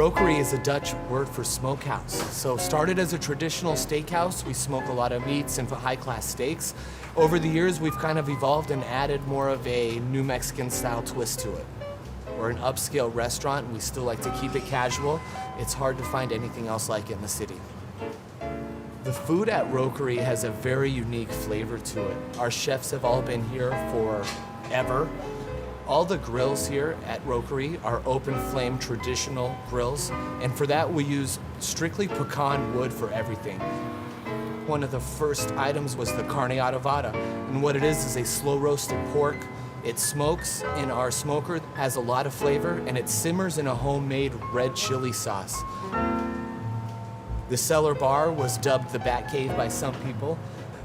Rokerij is a Dutch word for smokehouse. So started as a traditional steakhouse, we smoke a lot of meats and high-class steaks. Over the years, we've kind of evolved and added more of a New Mexican style twist to it. We're an upscale restaurant, and we still like to keep it casual. It's hard to find anything else like it in the city. The food at Rokerij has a very unique flavor to it. Our chefs have all been here forever. All the grills here at Rokerij are open flame traditional grills, and for that we use strictly pecan wood for everything. One of the first items was the carne adobada, and what it is a slow roasted pork. It smokes in our smoker, has a lot of flavor, and it simmers in a homemade red chili sauce. The cellar bar was dubbed the Bat Cave by some people.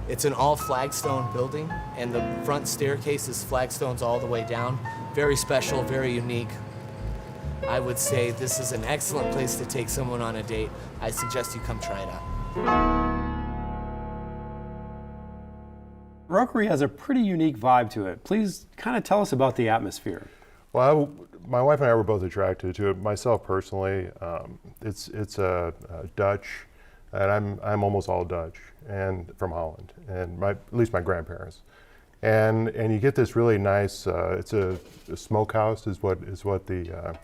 It's an all flagstone building, and the front staircase is flagstones all the way down. Very special, very unique. I would say this is an excellent place to take someone on a date. I suggest you come try it out. Rokerij has a pretty unique vibe to it. Please kind of tell us about the atmosphere. Well, my wife and I were both attracted to it. Myself personally, it's Dutch, and I'm almost all Dutch and from Holland, and at least my grandparents. And you get this really nice. It's a smokehouse is what the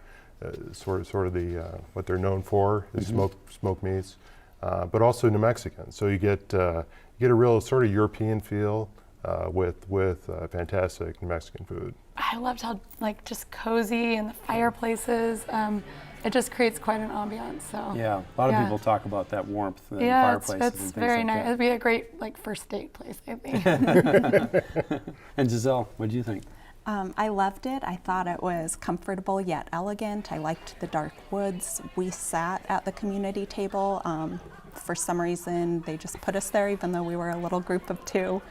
what they're known for is smoked meats, but also New Mexican. So you get a real sort of European feel with fantastic New Mexican food. I loved how just cozy and the fireplaces. It just creates quite an ambiance. So yeah, a lot of people talk about that warmth and fireplaces. Yeah, it's very nice. That. It'd be a great first date place, I think. And Giselle, what do you think? I loved it. I thought it was comfortable yet elegant. I liked the dark woods. We sat at the community table. For some reason, they just put us there, even though we were a little group of two.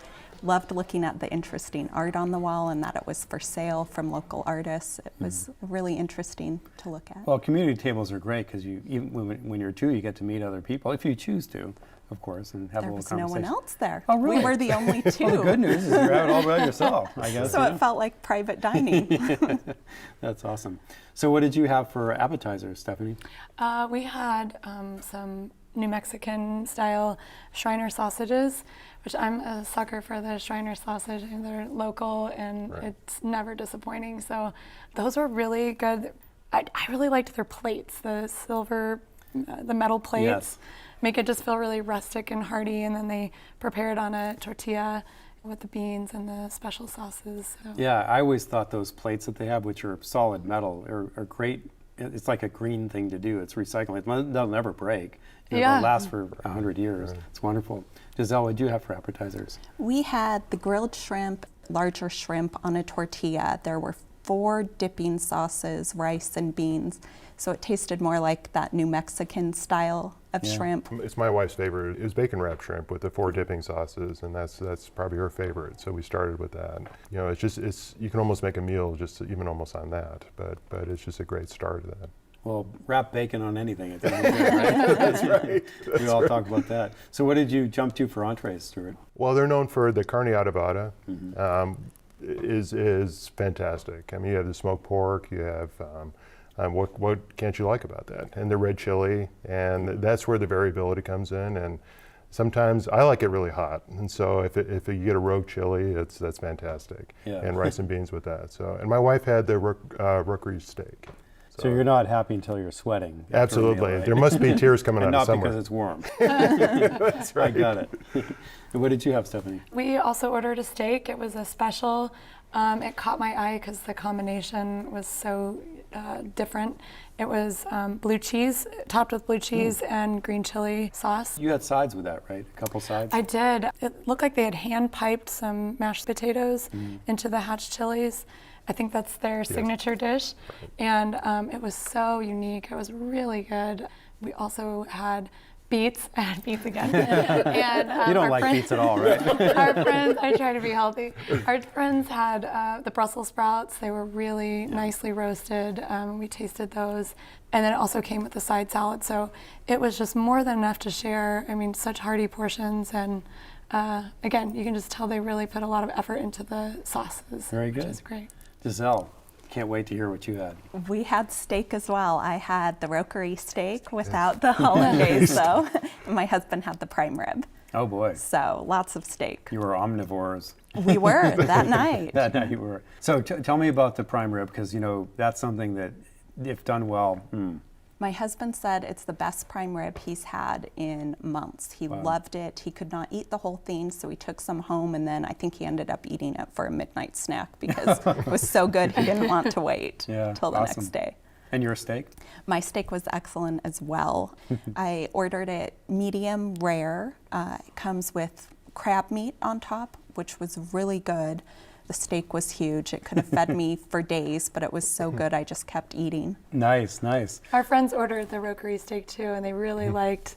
Loved looking at the interesting art on the wall and that it was for sale from local artists. It was really interesting to look at. Well, community tables are great because even when you're two, you get to meet other people, if you choose to, of course, and have a little conversation. There was no one else there. Oh, really? We were the only two. Well, the good news is you're having it all by yourself, I guess. So it felt like private dining. That's awesome. So what did you have for appetizers, Stephanie? We had some New Mexican style Shriner sausages, which I'm a sucker for the Shriner sausage, and they're local and it's never disappointing. So those were really good. I really liked their plates, the silver, the metal plates. Yes. Make it just feel really rustic and hearty, and then they prepare it on a tortilla with the beans and the special sauces. So. Yeah, I always thought those plates that they have, which are solid metal, are great. It's like a green thing to do. It's recycling. They'll never break. It'll last for 100 years. Right. It's wonderful. Giselle, what do you have for appetizers? We had the grilled shrimp, larger shrimp on a tortilla. There were 4 dipping sauces, rice and beans. So it tasted more like that New Mexican style of shrimp. It's my wife's favorite. It was bacon wrapped shrimp with the 4 dipping sauces, and that's probably her favorite. So we started with that. You know, it's you can almost make a meal just even almost on that, but it's just a great start to that. Well, wrap bacon on anything at the end of the day, right? That's right. We all talk about that. So what did you jump to for entrees, Stuart? Well, they're known for the carne adobada. Is fantastic. I mean, you have the smoked pork, you have what can't you like about that? And the red chili, and that's where the variability comes in. And sometimes I like it really hot, and so if you get a rogue chili, that's fantastic. Yeah. And rice and beans with that. So, and my wife had the Rokerij steak. So you're not happy until you're sweating. Absolutely. Meal, right? There must be tears coming out of somewhere. Not because it's warm. That's right. I got it. And what did you have, Stephanie? We also ordered a steak. It was a special. It caught my eye because the combination was so different. It was blue cheese, topped with blue cheese and green chili sauce. You had sides with that, right? A couple sides? I did. It looked like they had hand-piped some mashed potatoes into the hatch chilies. I think that's their signature dish. And it was so unique. It was really good. We also had beets. I had beets again. And, you don't like beets at all, right? Our friends, I try to be healthy. Our friends had the Brussels sprouts. They were really nicely roasted. We tasted those. And then it also came with the side salad. So it was just more than enough to share. I mean, such hearty portions. And again, you can just tell they really put a lot of effort into the sauces. Very good. Which is great. Giselle, can't wait to hear what you had. We had steak as well. I had the Rokerij steak without the hollandaise, though. My husband had the prime rib. Oh boy. So lots of steak. You were omnivores. We were that night. That night you were. So tell me about the prime rib, because that's something that, if done well, My husband said it's the best prime rib he's had in months. He loved it. He could not eat the whole thing, so he took some home, and then I think he ended up eating it for a midnight snack because it was so good he didn't want to wait till the next day. And your steak? My steak was excellent as well. I ordered it medium rare. It comes with crab meat on top, which was really good. The steak was huge. It could have fed me for days, but it was so good I just kept eating. Nice, nice. Our friends ordered the Rokerij steak too, and they really liked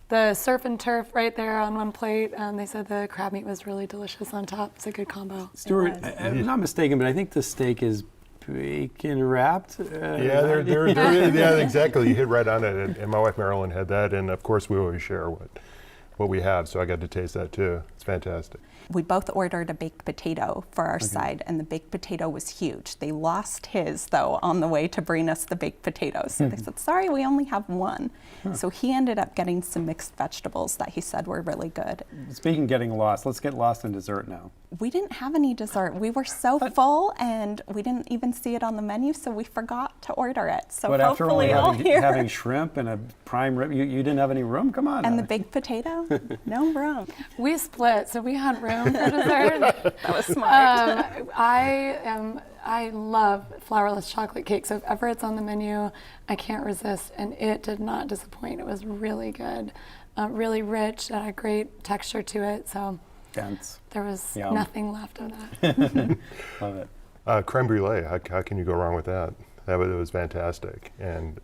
the surf and turf right there on one plate. They said the crab meat was really delicious on top. It's a good combo. Stuart, I'm not mistaken, but I think the steak is bacon wrapped. Yeah, yeah, exactly. You hit right on it. And my wife Marilyn had that, and of course we always share what we have, so I got to taste that too. It's fantastic. We both ordered a baked potato for our side, and the baked potato was huge. They lost his, though, on the way to bring us the baked potatoes. So they said, sorry, we only have one. So he ended up getting some mixed vegetables that he said were really good. Speaking of getting lost, let's get lost in dessert now. We didn't have any dessert. We were so full, and we didn't even see it on the menu, so we forgot to order it. So But after only hopefully having shrimp and a prime rib, you didn't have any room? Come on. And the baked potato? No room. We split, so we had room for dessert. That was smart. I love flourless chocolate cake, so if ever it's on the menu, I can't resist, and it did not disappoint. It was really good, really rich, had a great texture to it, so Dense. there was Yum. nothing left of that. Love it. Creme brulee, how can you go wrong with that? It was fantastic, and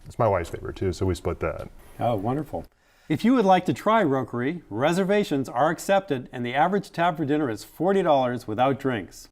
it's my wife's favorite too, so we split that. Oh, wonderful. If you would like to try Rokerij, reservations are accepted, and the average tab for dinner is $40 without drinks.